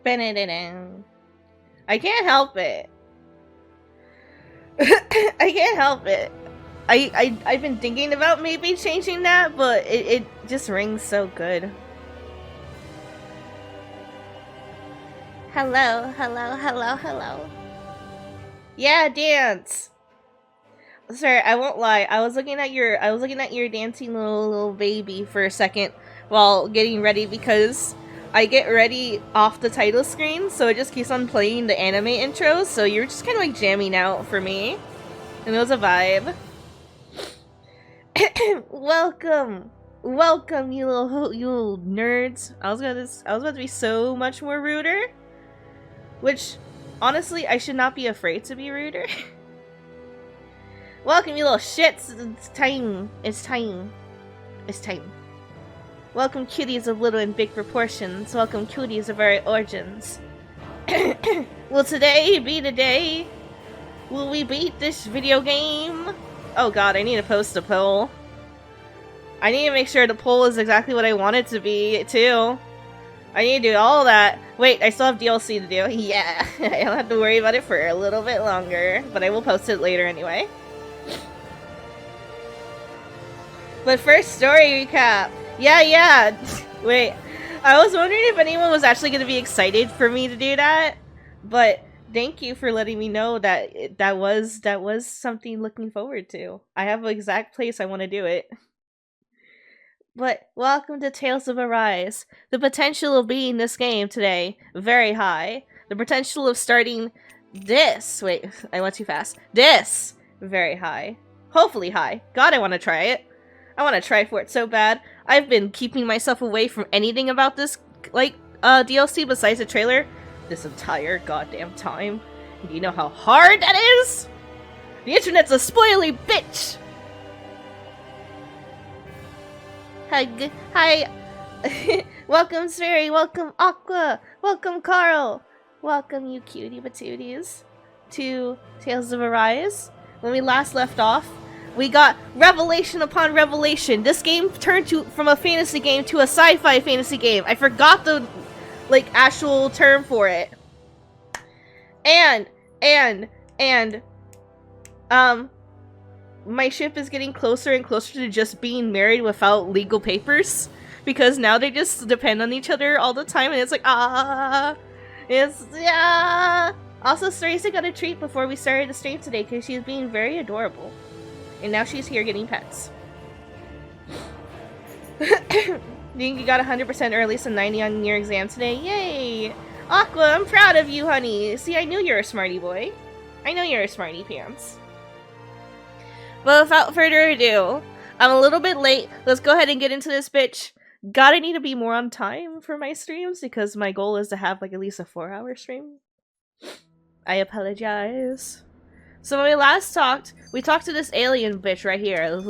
I can't help it. I can't help it. I've been thinking about maybe changing that, but it just rings so good. Hello, hello, hello, hello. Yeah, dance. Sir, I won't lie. I was looking at your dancing little baby for a second while getting ready because I get ready off the title screen, so it just keeps on playing the anime intros. So you're just kind of like jamming out for me, and it was a vibe. Welcome, welcome, you little nerds. I was about to be so much more ruder, which honestly I should not be afraid to be ruder. Welcome, you little shits. It's time. It's time. It's time. Welcome, cuties of little and big proportions. Welcome, cuties of our origins. Will today be the day? Will we beat this video game? Oh god, I need to post a poll. I need to make sure the poll is exactly what I want it to be, too. I need to do all that. Wait, I still have DLC to do. Yeah, I don't have to worry about it for a little bit longer, but I will post it later anyway. But first, story recap. Yeah. Wait, I was wondering if anyone was actually going to be excited for me to do that, but thank you for letting me know that that was something looking forward to. I have an exact place I want to do it. But welcome to Tales of Arise. The potential of beating this game today, very high. The potential of starting this, wait, I went too fast. This, very high. Hopefully high. God, I want to try it. I want to try for it so bad. I've been keeping myself away from anything about this, like, DLC besides the trailer this entire goddamn time. Do you know how hard that is? The internet's a spoily bitch! Hi. Welcome, Sperry. Welcome, Aqua. Welcome, Carl. Welcome, you cutie patooties, to Tales of Arise. When we last left off, we got revelation upon revelation. This game turned from a fantasy game to a sci-fi fantasy game. I forgot the, like, actual term for it. And, my ship is getting closer and closer to just being married without legal papers. Because now they just depend on each other all the time, and it's like, yeah. Also, Stacey got a treat before we started the stream today, because she's being very adorable. And now she's here getting pets. You got 100% or at least a 90 on your exam today. Yay! Aqua, I'm proud of you, honey. See, I knew you're a smarty boy. I know you're a smarty pants. But without further ado, I'm a little bit late. Let's go ahead and get into this bitch. Gotta need to be more on time for my streams because my goal is to have like at least a 4-hour stream. I apologize. So when we last talked, we talked to this alien bitch right here,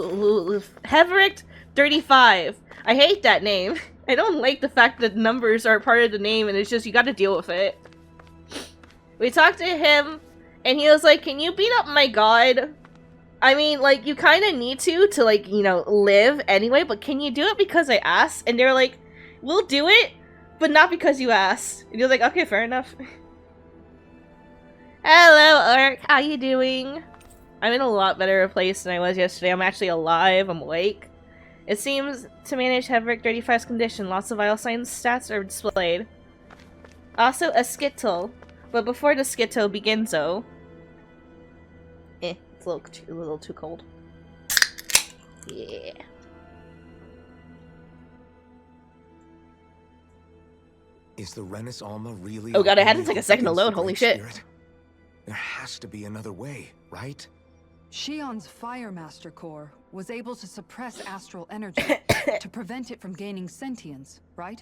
Heverick 35. I hate that name. I don't like the fact that numbers are part of the name and it's just you gotta deal with it. We talked to him and he was like, can you beat up my god? I mean, like, you kind of need to, like, you know, live anyway, but can you do it because I asked? And they're like, we'll do it, but not because you asked. And you're like, okay, fair enough. Hello, Orc. How you doing? I'm in a lot better place than I was yesterday. I'm actually alive. I'm awake. It seems to manage Heverick 35's condition. Lots of vital signs stats are displayed. Also, a skittle. But before the skittle begins, though... It's a little too cold. Yeah. Is the Renis Alma really? Oh god, I had to take a second to load. Holy shit. Spirit? There has to be another way, right? Shion's Fire Master Core was able to suppress astral energy to prevent it from gaining sentience, right?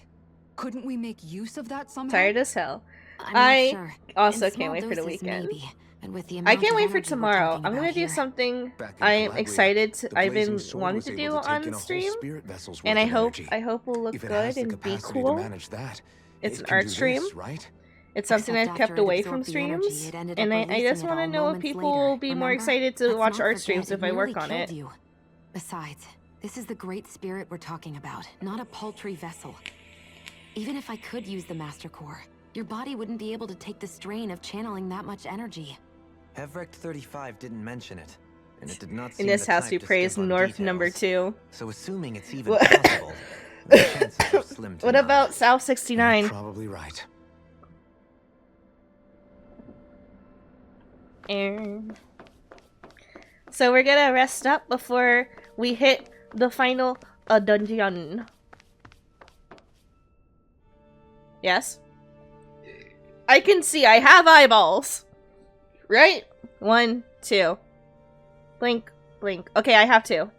Couldn't we make use of that somehow? Tired as hell. I'm not sure. Also can't wait for the weekend. Maybe. And with the I can't wait for tomorrow. I'm gonna do something I am excited to. I've been wanting to do on stream, and I hope will look good and be cool. It's an art stream. It's something I've kept away from streams, and I just want to know if people will be more excited to watch art streams if I work on it. Besides, this is the Great Spirit we're talking about, not a paltry vessel. Even if I could use the Master Core, Your body wouldn't be able to take the strain of channeling that much energy. Hevrect 35 didn't mention it, and it did not In seem this the house, type we to praise skip on North details. number 2. So assuming it's even What- possible, the chances are slim to What none. about South You're 69? probably right. And so we're gonna rest up before we hit the final dungeon. Yes? I can see. I have eyeballs. Right? 1, 2. Blink, blink. Okay, I have 2.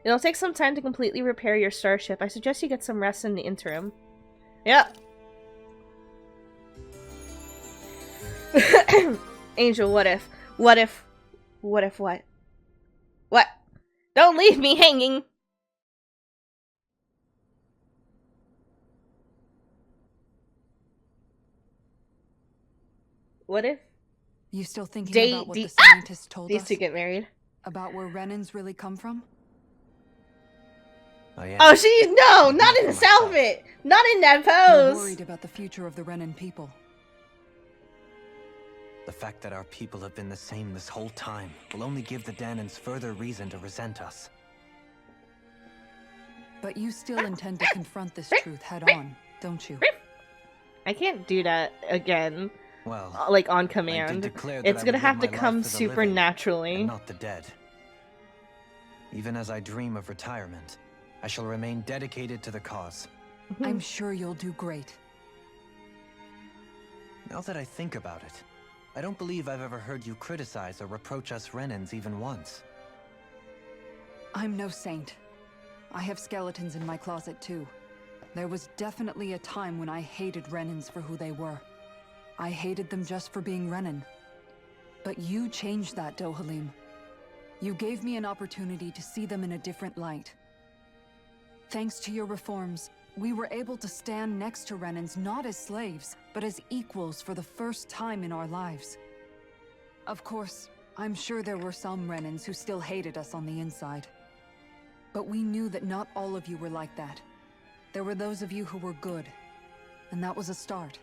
It'll take some time to completely repair your starship. I suggest you get some rest in the interim. Yep. Angel, what if? What if? What if what? What? Don't leave me hanging! What if You still thinking They- about what the- the scientists told these us? two get married? About where Renans really come from? I am. Oh, no! But Not not in for this myself. outfit! Not in that You're pose! worried about the future of the Renan people. The fact that our people have been the same this whole time will only give the Danans further reason to resent us. But you still intend to confront this truth head-on, don't you? I can't do that again, Well, like on I did command. declare that It's I gonna would have to live my come life for the living supernaturally. and not the dead. Even as I dream of retirement, I shall remain dedicated to the cause. I'm sure you'll do great. Now that I think about it, I don't believe I've ever heard you criticize or reproach us Renans even once. I'm no saint. I have skeletons in my closet too. There was definitely a time when I hated Renans for who they were. I hated them just for being Renan. But you changed that, Dohalim. You gave me an opportunity to see them in a different light. Thanks to your reforms, we were able to stand next to Renans not as slaves, but as equals for the first time in our lives. Of course, I'm sure there were some Renans who still hated us on the inside. But we knew that not all of you were like that. There were those of you who were good, and that was a start.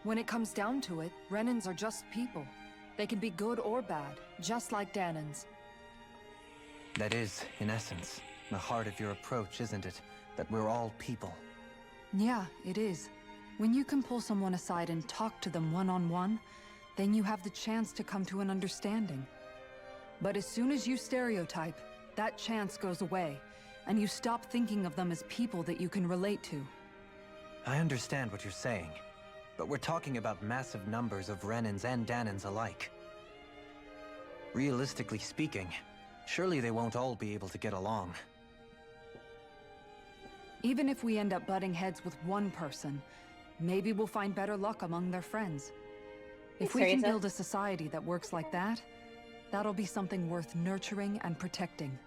When it comes down to it, Renans are just people. They can be good or bad, just like Danans. That is, in essence, the heart of your approach, isn't it? That we're all people. Yeah, it is. When you can pull someone aside and talk to them one-on-one, then you have the chance to come to an understanding. But as soon as you stereotype, that chance goes away, and you stop thinking of them as people that you can relate to. I understand what you're saying, but we're talking about massive numbers of Renans and Danans alike. Realistically speaking, surely they won't all be able to get along. Even if we end up butting heads with one person, maybe we'll find better luck among their friends. If we can Teresa. build a society that works like that, that'll be something worth nurturing and protecting.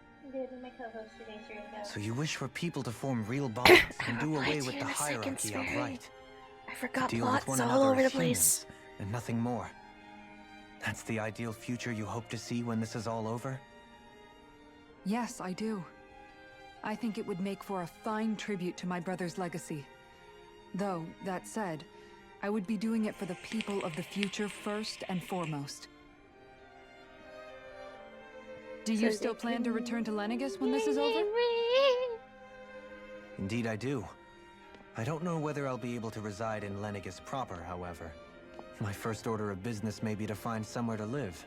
So you wish for people to form real bonds and do away Right with here the in the second hierarchy spirit. outright. I forgot Deal with plots one all another over the as place. humans, and nothing more. That's the ideal future you hope to see when this is all over? Yes, I do. I think it would make for a fine tribute to my brother's legacy. Though, that said, I would be doing it for the people of the future first and foremost. Do you So still they plan to can- return to Lenegus when this is over? Indeed I do. I don't know whether I'll be able to reside in Lenegus proper, however. My first order of business may be to find somewhere to live.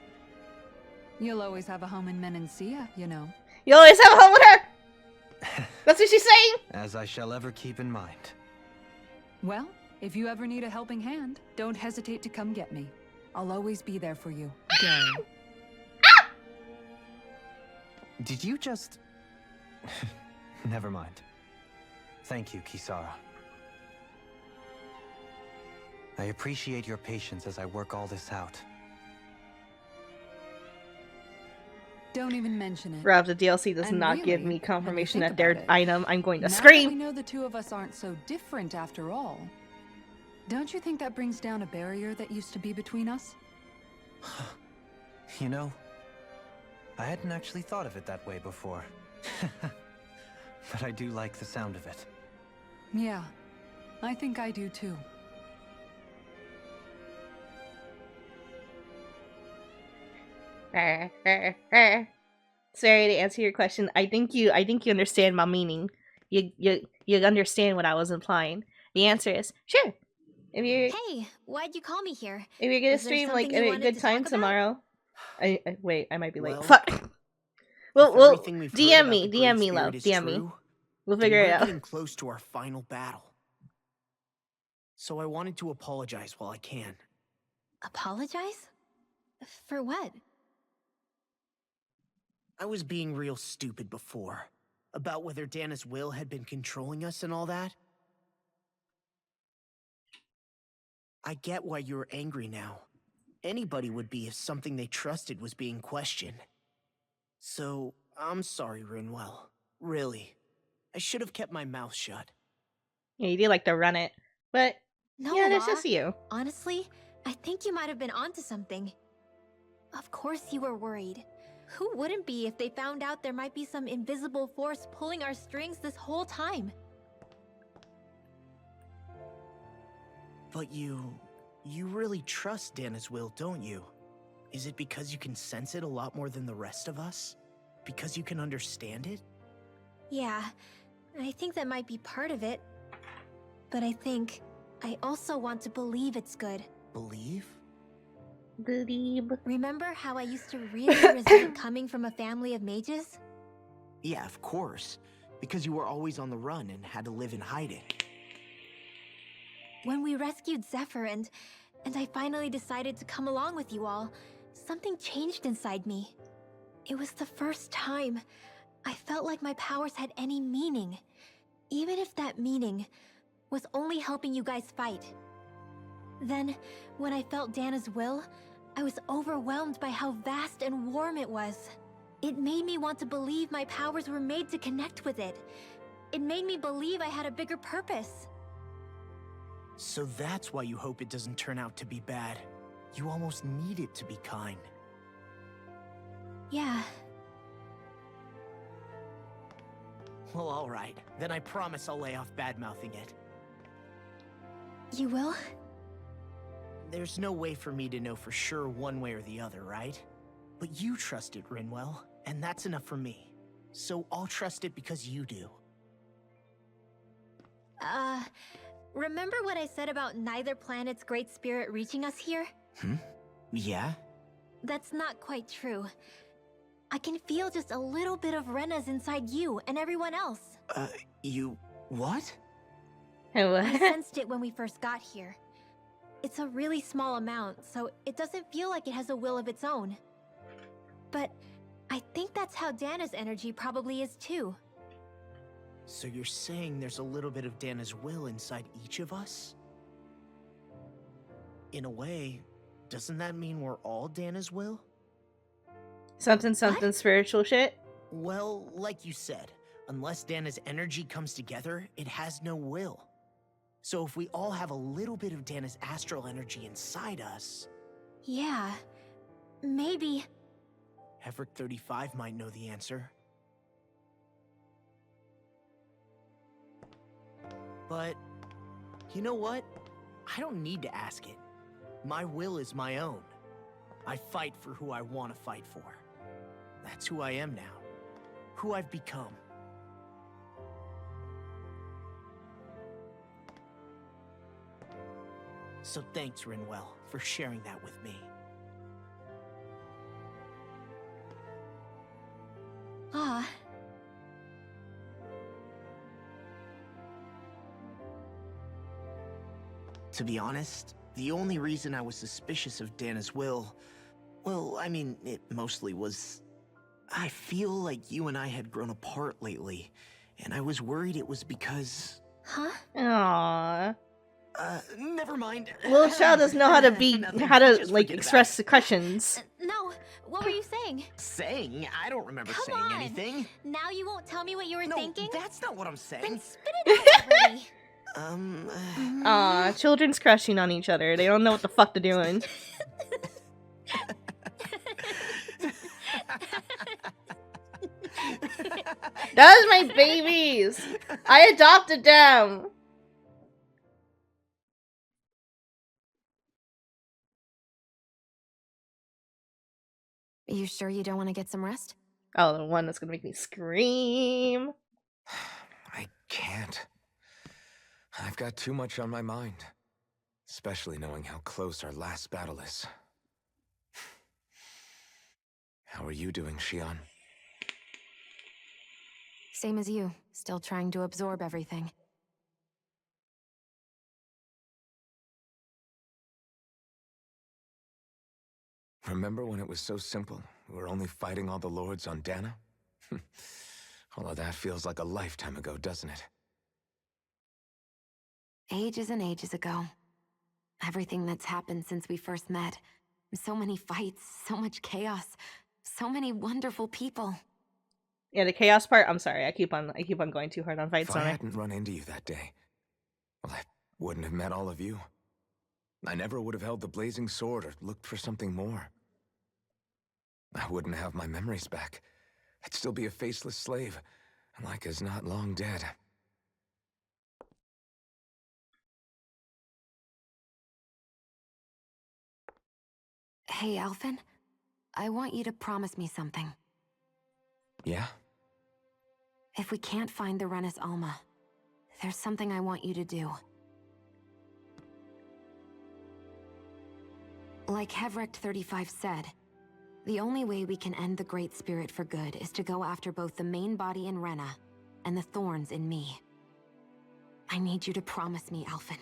You'll always have a home in Menancia, you know. You always have a home with her! That's what she's saying? As I shall ever keep in mind. Well, if you ever need a helping hand, don't hesitate to come get me. I'll always be there for you. Go. Did you just... Never mind. Thank you, Kisara. I appreciate your patience as I work all this out. Don't even mention it. Rob, the DLC does And not give really, me confirmation when you that their think about it, item, I'm going to Now that scream! we know the two of us aren't so different after all, don't you think that brings down a barrier that used to be between us? You know, I hadn't actually thought of it that way before. But I do like the sound of it. Yeah. I think I do too. Sorry to answer your question. I think you understand my meaning. You understand what I was implying. The answer is sure. If you're Hey, why'd you call me here? gonna Was there stream like something at you a wanted good to time talk about? tomorrow. Wait, I might be late. Well, Fuck. If Well, everything we've heard DM about me, the Great DM me, Spirit love, is DM me. true, We'll then figure it we're out. getting close to our final battle. So I wanted to apologize while I can. Apologize? For what? I was being real stupid before. About whether Dana's will had been controlling us and all that. I get why you're angry now. Anybody would be if something they trusted was being questioned. So, I'm sorry, Rinwell. Really. I should have kept my mouth shut. Yeah, you do like to run it, but No, yeah, that's Law. just you. Honestly, I think you might have been onto something. Of course you were worried. Who wouldn't be if they found out there might be some invisible force pulling our strings this whole time? But you really trust Dana's will, don't you? Is it because you can sense it a lot more than the rest of us? Because you can understand it? Yeah, I think that might be part of it. But I also want to believe it's good. Believe? Believe. Remember how I used to really resent coming from a family of mages? Yeah, of course. Because you were always on the run and had to live in hiding. When we rescued Zephyr and I finally decided to come along with you all, something changed inside me. It was the first time I felt like my powers had any meaning, even if that meaning was only helping you guys fight. Then, when I felt Dana's will, I was overwhelmed by how vast and warm it was. It made me want to believe my powers were made to connect with it. It made me believe I had a bigger purpose. So that's why you hope it doesn't turn out to be bad. You almost need it to be kind. Yeah. Well, alright. Then I promise I'll lay off bad-mouthing it. You will? There's no way for me to know for sure one way or the other, right? But you trust it, Rinwell, and that's enough for me. So I'll trust it because you do. Remember what I said about neither planet's great spirit reaching us here? Yeah? That's not quite true. I can feel just a little bit of Rena's inside you and everyone else. You... what? I sensed it when we first got here. It's a really small amount, so it doesn't feel like it has a will of its own. But I think that's how Dana's energy probably is too. So you're saying there's a little bit of Dana's will inside each of us? In a way, doesn't that mean we're all Dana's will? Something spiritual shit. Well, like you said, unless Dana's energy comes together, it has no will. So if we all have a little bit of Dana's astral energy inside us... Yeah, maybe... Hevrick 35 might know the answer. But, you know what? I don't need to ask it. My will is my own. I fight for who I want to fight for. That's who I am now. Who I've become. So thanks, Rinwell, for sharing that with me. Ah. To be honest, the only reason I was suspicious of Dana's will... Well, I mean, it mostly was... I feel like you and I had grown apart lately, and I was worried it was because... Huh? Aww. Never mind. Little child doesn't know how to be, Nothing. how to Just like forget express about questions. No, what were you saying? it. Saying? I don't remember Come saying on. anything. Now you won't tell me what you were No, thinking? that's not what I'm saying. Then spit it out already. Aw, children's crushing on each other. They don't know what the fuck they're doing. That was my babies. I adopted them. You sure you don't want to get some rest? Oh, the one that's gonna make me scream. I can't. I've got too much on my mind. Especially knowing how close our last battle is. How are you doing, Xion? Same as you, still trying to absorb everything. Remember when it was so simple? We were only fighting all the lords on Dana? All of that feels like a lifetime ago, doesn't it? Ages and ages ago. Everything that's happened since we first met. So many fights, so much chaos, so many wonderful people. Yeah, the chaos part. I'm sorry. I keep on going too hard on fights. If I hadn't run into you that day, well, I wouldn't have met all of you. I never would have held the blazing sword or looked for something more. I wouldn't have my memories back. I'd still be a faceless slave, like as not long dead. Hey, Alphen. I want you to promise me something. Yeah? If we can't find the Renis Alma, there's something I want you to do. Like Hevrecht 35 said, the only way we can end the Great Spirit for good is to go after both the main body in Rena and the thorns in me. I need you to promise me, Alphen,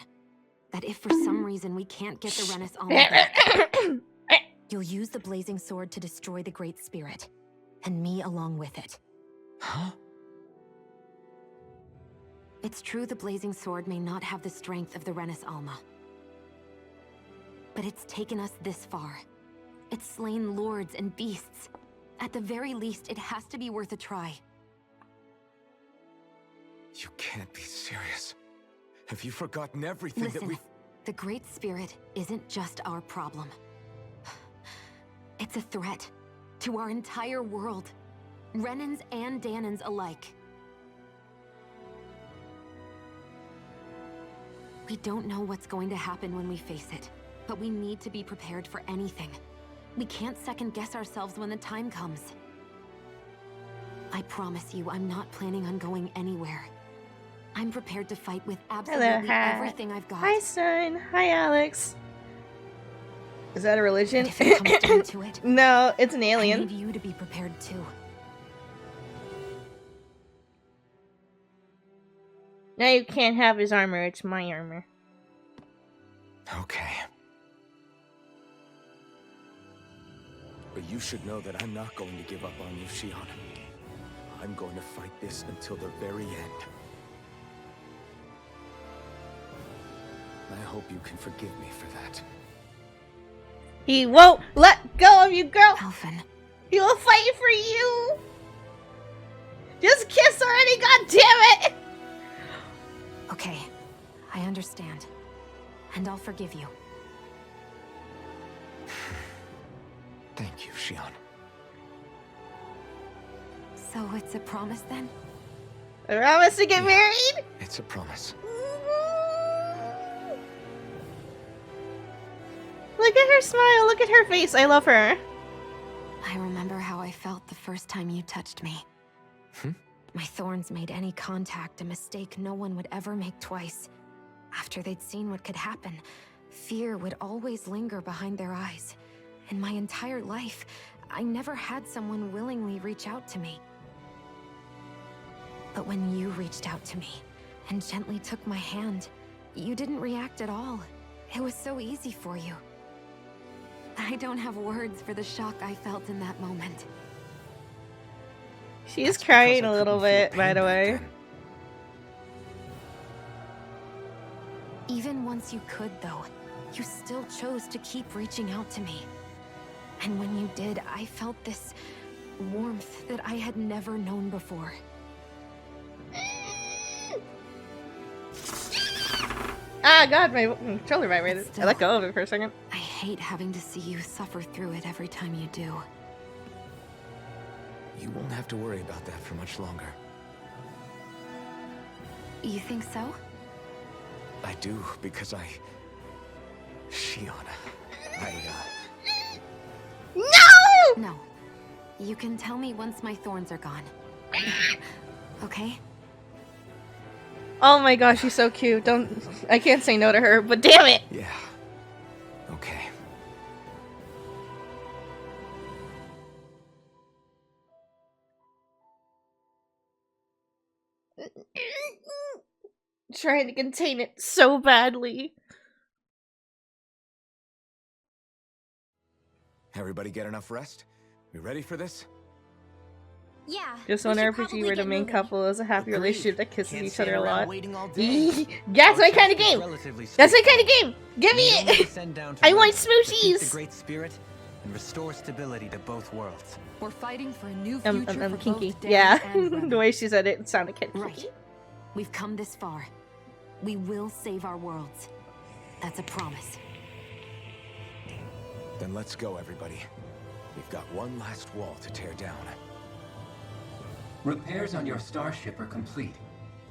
that if for some reason we can't get the Renis Alma back, you'll use the blazing sword to destroy the Great Spirit, and me along with it. Huh? It's true the blazing sword may not have the strength of the Renis Alma. But it's taken us this far. It's slain lords and beasts. At the very least, it has to be worth a try. You can't be serious. Have you forgotten everything that Listen, we've... the Great Spirit isn't just our problem. It's a threat to our entire world. Renans and Danans alike. We don't know what's going to happen when we face it, but we need to be prepared for anything. We can't second-guess ourselves when the time comes. I promise you, I'm not planning on going anywhere. I'm prepared to fight with absolutely everything I've got. Hi, son. Hi, Alex. Is that a religion? But if it comes down to it, no, it's an I alien. need you to be prepared too. No, you can't have his armor. It's my armor. Okay. But you should know that I'm not going to give up on you, Xion. I'm going to fight this until the very end. I hope you can forgive me for that. He won't let go of you, girl. Alphen, He will fight for you. Just kiss already, god damn it. okay, I understand. And I'll forgive you. Thank you, Xion. So it's a promise then? I promise to get married. It's a promise. Look at her smile. Look at her face. I love her. I remember how I felt the first time you touched me. My thorns made any contact a mistake no one would ever make twice. After they'd seen what could happen, fear would always linger behind their eyes. In my entire life, I never had someone willingly reach out to me. But when you reached out to me and gently took my hand, you didn't react at all. It was so easy for you. I don't have words for the shock I felt in that moment. She's That's crying because I a little couldn't feel bit, by pain the back way. then. Even once you could, though, you still chose to keep reaching out to me. And when you did, I felt this warmth that I had never known before. Ah, God, my shoulder vibrated. I Still- let go of it for a second. I hate having to see you suffer through it every time you do. You won't have to worry about that for much longer. You think so? I do, because Xion, No! No, You can tell me once my thorns are gone. Okay? Oh my gosh, she's so cute. I can't say no to her, but damn it! Yeah. Okay. Trying to contain it so badly. Everybody get enough rest? We ready for this? Yeah. Just we wonder should if probably you were the get main moving. couple is a happy Agreed. relationship that kisses Can't each stand other a around lot. waiting all day. That's my kind of Our game! relatively That's my kind of straightforward. game! Give me We only it! descend down to I want Rena, defeat the smooshies! Great Spirit and restore stability to both worlds. We're fighting for a new I'm future for kinky. both Dan Yeah, and the Rena. way she said it sounded kinky. Right. We've come this far. We will save our worlds. That's a promise. Then let's go, everybody. We've got one last wall to tear down. Repairs on your starship are complete.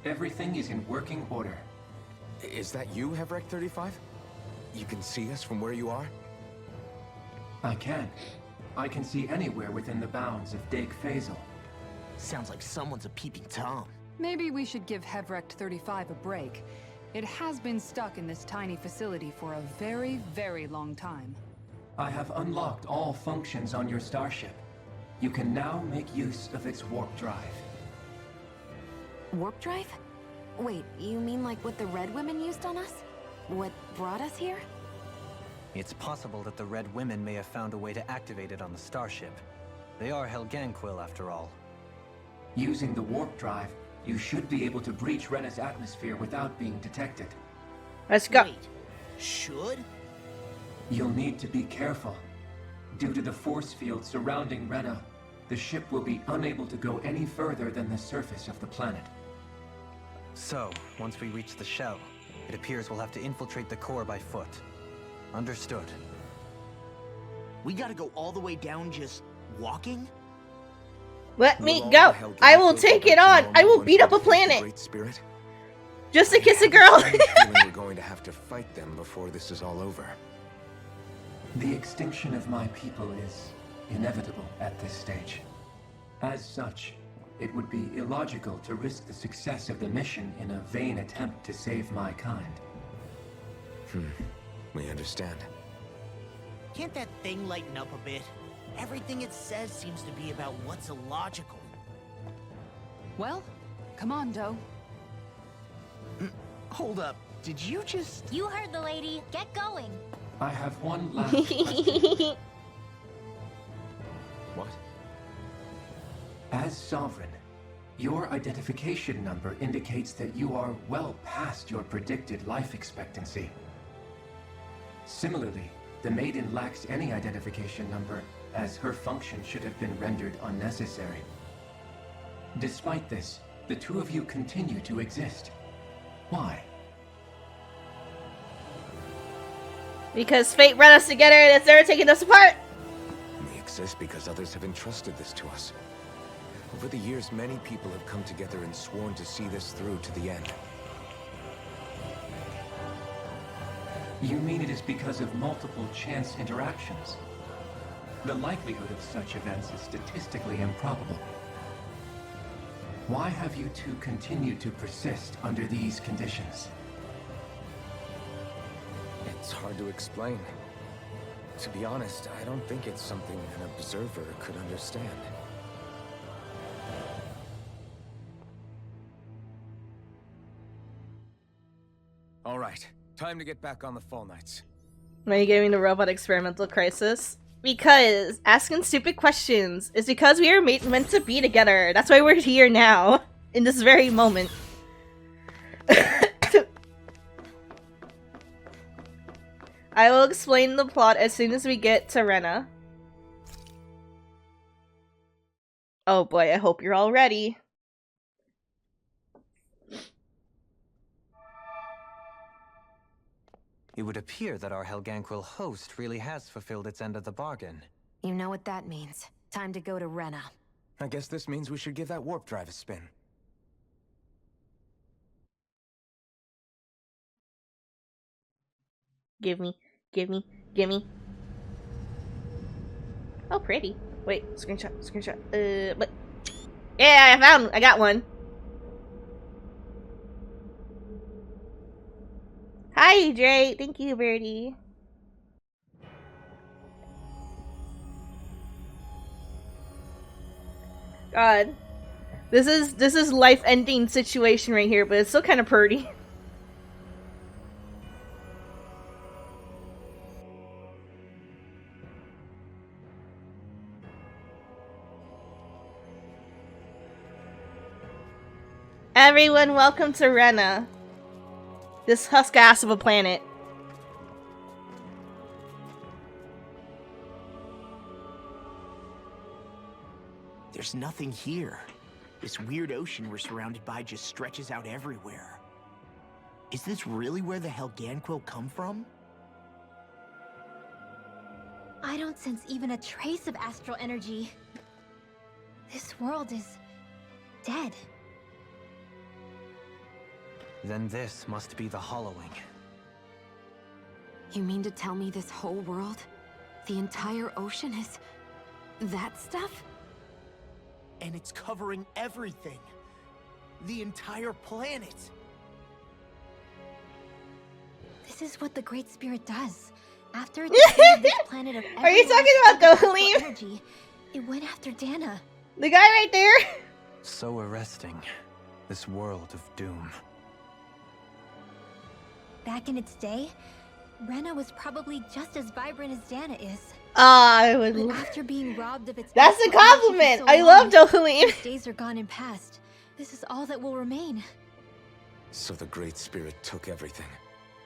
Everything is in working order. Is that you, Hevrek 35? You can see us from where you are? I can. I can see anywhere within the bounds of Dake Phasal. Sounds like someone's a peeping Tom. Maybe we should give Hevrect 35 a break. It has been stuck in this tiny facility for a very, very long time. I have unlocked all functions on your starship. You can now make use of its warp drive. Warp drive? Wait, you mean like what the Red Women used on us? What brought us here? It's possible that the Red Women may have found a way to activate it on the starship. They are Helganquil, after all. Using the warp drive, you should be able to breach Rena's atmosphere without being detected. Let's go. Wait, should? You'll need to be careful. Due to the force field surrounding Rena, the ship will be unable to go any further than the surface of the planet. So, once we reach the shell, it appears we'll have to infiltrate the core by foot. Understood. We gotta go all the way down just walking? Let Will me all go! the Helgans I will go take back it to on! normal I will once beat up we a defeat the planet! Great Spirit? Just to kiss a I girl! have a feeling we're going to have to fight them before this is all over. The extinction of my people is inevitable at this stage. As such, it would be illogical to risk the success of the mission in a vain attempt to save my kind. We understand. Can't that thing lighten up a bit? Everything it says seems to be about what's illogical. Well, come on, Doe. Hold up, did you just... You heard the lady. Get going. I have one last question. What? As Sovereign, your identification number indicates that you are well past your predicted life expectancy. Similarly, the Maiden lacks any identification number, as her function should have been rendered unnecessary. Despite this, the two of you continue to exist. Why? Because fate brought us together and it's never taken us apart! We exist because others have entrusted this to us. Over the years, many people have come together and sworn to see this through to the end. You mean it is because of multiple chance interactions? The likelihood of such events is statistically improbable. Why have you two continued to persist under these conditions? It's hard to explain. To be honest, I don't think it's something an observer could understand. All right, time to get back on the Fall Knights. Why are you giving the robot experimental crisis? Because asking stupid questions is because we are meant to be together. That's why we're here now, in this very moment. I will explain the plot as soon as we get to Rena. Oh boy, I hope you're all ready. It would appear that our Helganquil host really has fulfilled its end of the bargain. You know what that means. Time to go to Rena. I guess this means we should give that warp drive a spin. Give me, give me, give me. Oh, pretty. Wait, screenshot. But yeah, I got one. Hi, Dre. Thank you, Birdie. God, this is life-ending situation right here, but it's still kind of pretty. Everyone, welcome to Rena. This husk-ass of a planet. There's nothing here. This weird ocean we're surrounded by just stretches out everywhere. Is this really where the Helganquil come from? I don't sense even a trace of astral energy. This world is dead. Then this must be the hollowing. You mean to tell me this whole world, the entire ocean is that stuff? And it's covering everything. The entire planet. This is what the Great Spirit does. After it depleted this planet of Are you talking about Dohalim? Energy, it went after Dana. The guy right there? So arresting. This world of doom. Back in its day, Rena was probably just as vibrant as Dana is. I would. But after being robbed of its That's a astral energy for compliment. so I love long, Dohalim. those days are gone and past. This is all that will remain. So the Great Spirit took everything.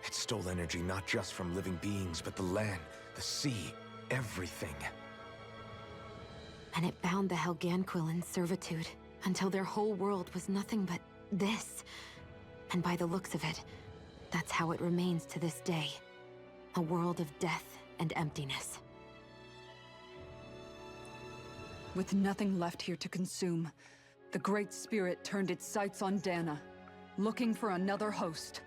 It stole energy not just from living beings, but the land, the sea, everything. And it bound the Helganquil in servitude, until their whole world was nothing but this. And by the looks of it, that's how it remains to this day. A world of death and emptiness. With nothing left here to consume, the Great Spirit turned its sights on Dana, looking for another host.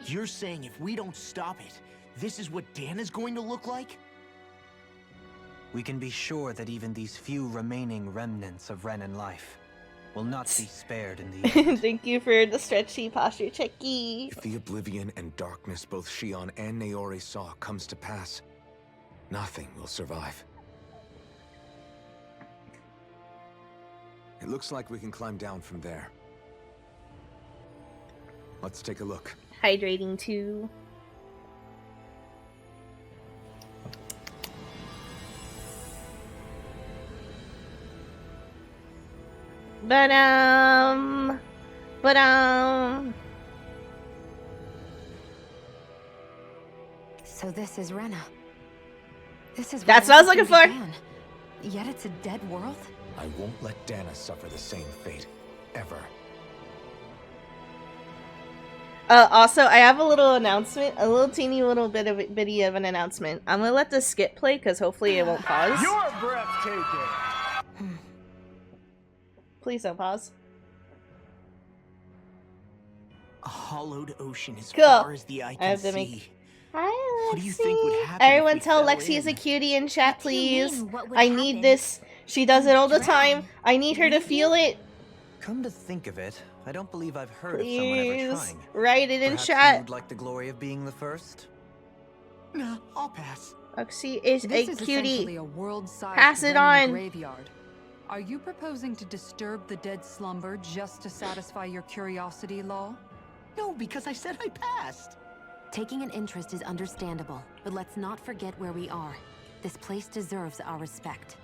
You're saying if we don't stop it, this is what Dana's going to look like? We can be sure that even these few remaining remnants of Renan life will not be spared in the end. Thank you for the stretchy posture checky. If the oblivion and darkness both Shion and Naori saw comes to pass, nothing will survive. It looks like we can climb down from there. Let's take a look. Hydrating too. But So this is Rena. This is That's what I was looking for. began. Yet it's a dead world? I won't let Dana suffer the same fate, ever. Also, I have a little announcement, a little teeny little bitty of an announcement. I'm gonna let this skip play because hopefully it won't pause. You're breathtaking. Please don't pause. A hollowed ocean as Cool. far as the eye I can have to see. make. Hi, Lexi. What do you think would happen if Everyone we tell fell Lexi is a in? cutie in chat, What do you please. mean, what would I need happen? this. She does it all the Drown. time. I need her to feel it. Come to think of it, I don't believe I've heard of someone ever Please trying. write it in Perhaps chat. you'd like the glory of being the first? Nah, I'll pass. Lexi is This a is cutie. essentially a world-sized Pass it Renan on. graveyard. Are you proposing to disturb the dead slumber just to satisfy your curiosity, Law? No, because I said I passed. Taking an interest is understandable, but let's not forget where we are. This place deserves our respect.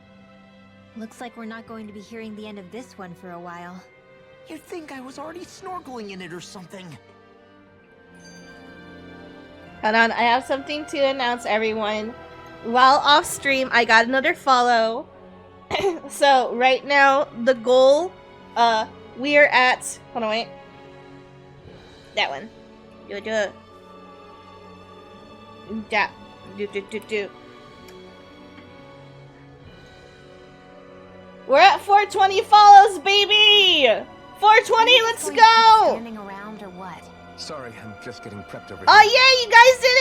Looks like we're not going to be hearing the end of this one for a while. You'd think I was already snorkeling in it or something. Hold on, I have something to announce, everyone. While off stream, I got another follow. So right now, the goal, we are at. Hold on, wait. That one. Do. Yeah. Do. We're at 420 follows, baby! 420, let's Going to keep go! Standing around or what? Sorry, I'm just getting prepped over Oh here. yeah, you guys did